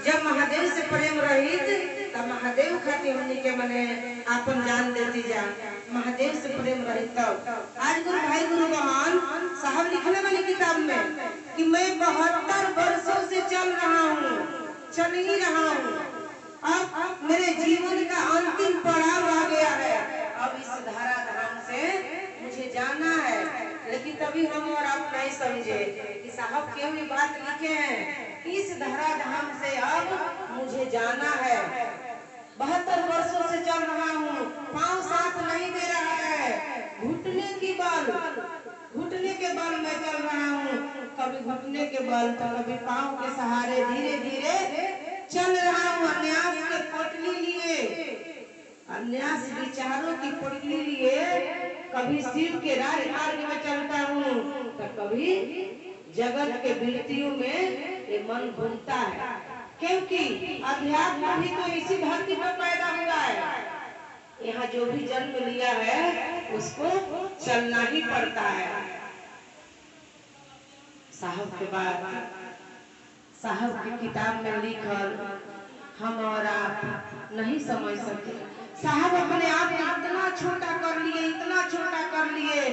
जब महादेव से प्रेम रहित तब महादेव खातिर हमनी के मने आपन जान देती जा। महादेव से प्रेम रहित तब आज गुरु भाई गुरु बहन साहब लिखने वाली किताब में कि मैं 72 वर्षों से चल रहा हूँ, चल ही रहा हूँ, अब मेरे जीवन का अंतिम पड़ाव आ गया है, अब इस धारा धाम से मुझे जाना है। लेकिन तभी हम और आप नहीं समझे कि साहब क्यों ये बात लिखे हैं, इस धारा धाम से अब मुझे जाना है। 72 वर्षों से चल रहा हूँ, पाँव साथ नहीं दे रहा है, घुटने के बल मैं चल रहा हूँ, कभी घुटने के बल तो कभी पाँव के सहारे धीरे धीरे चल रहा हूँ। अन्यास के पोटली लिए, अन्यास विचारों की पोटली लिए, कभी शिव के राजमार्ग में चलता हूँ तो कभी जगत के वृत्तियों में ये मन घूमता है, क्योंकि अध्यात्म भी तो इसी धरती पर पैदा हुआ है। यहाँ जो भी जन्म लिया है उसको चलना ही पड़ता है। साहब के बाद साहब की किताब में लिखल हम और आप नहीं समझ सकते। साहब अपने आप को इतना छोटा कर लिए, इतना छोटा कर लिए,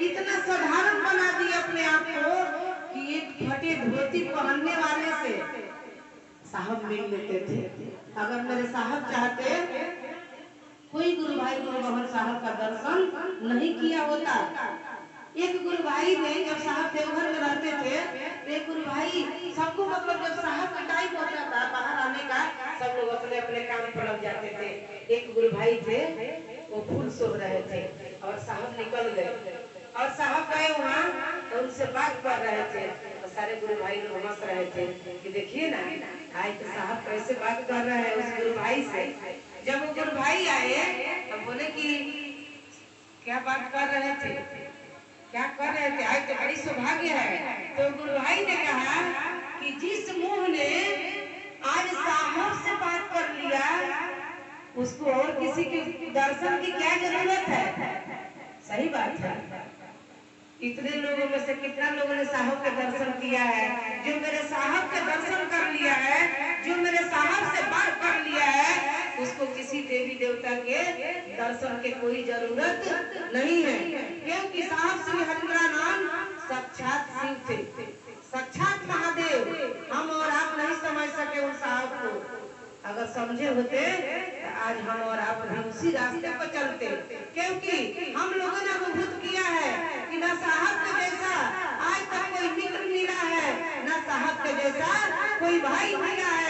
इतना साधारण बना दिए अपने आप को कि एक फटे धोती पहनने वाले से साहब मिल लेते थे। अगर मेरे साहब चाहते, कोई गुरु भाई गुरु बहन साहब का दर्शन नहीं किया होता। एक गुरु भाई ने जब साहब देवघर में रहते थे, एक गुरु भाई सबको मतलब जब साहब का टाइम होता था बाहर आने का, सब लोग अपने अपने काम पर लग जाते थे। एक गुरु भाई थे, वो फूल सोख रहे थे और साहब निकल गए और साहब गए वहाँ तो उनसे बात कर रहे थे। तो सारे गुरु भाई लोग हंस रहे थे कि देखिए ना आज तो साहब कैसे बात कर रहे हैं उस गुरु भाई से। जब वो गुरु भाई आए तो बोले कि क्या बात कर रहे थे, क्या कर रहे थे, आज तो बड़ी सौभाग्य है। तो गुरु भाई ने कहा कि जिस मुंह ने आज साहब से बात कर लिया उसको और किसी के दर्शन की क्या जरूरत है। सही बात है। इतने लोगों में से कितना लोगों ने साहब के दर्शन किया है। जो मेरे साहब के दर्शन कर लिया है, जो मेरे साहब से बात कर लिया है, उसको किसी देवी देवता के दर्शन के कोई जरूरत नहीं है, क्योंकि साहब श्री हरिनारायण साक्षात शिव थे, साक्षात महादेव। हम और आप नहीं समझ सके उन साहब को। अगर समझे होते तो आज हम और आप भी उसी रास्ते पर चलते, क्योंकि हम लोगों ने अनुभूत किया है कि ना साहब के जैसा आज तक कोई मित्र मिला है, ना साहब के जैसा कोई भाई मिला है।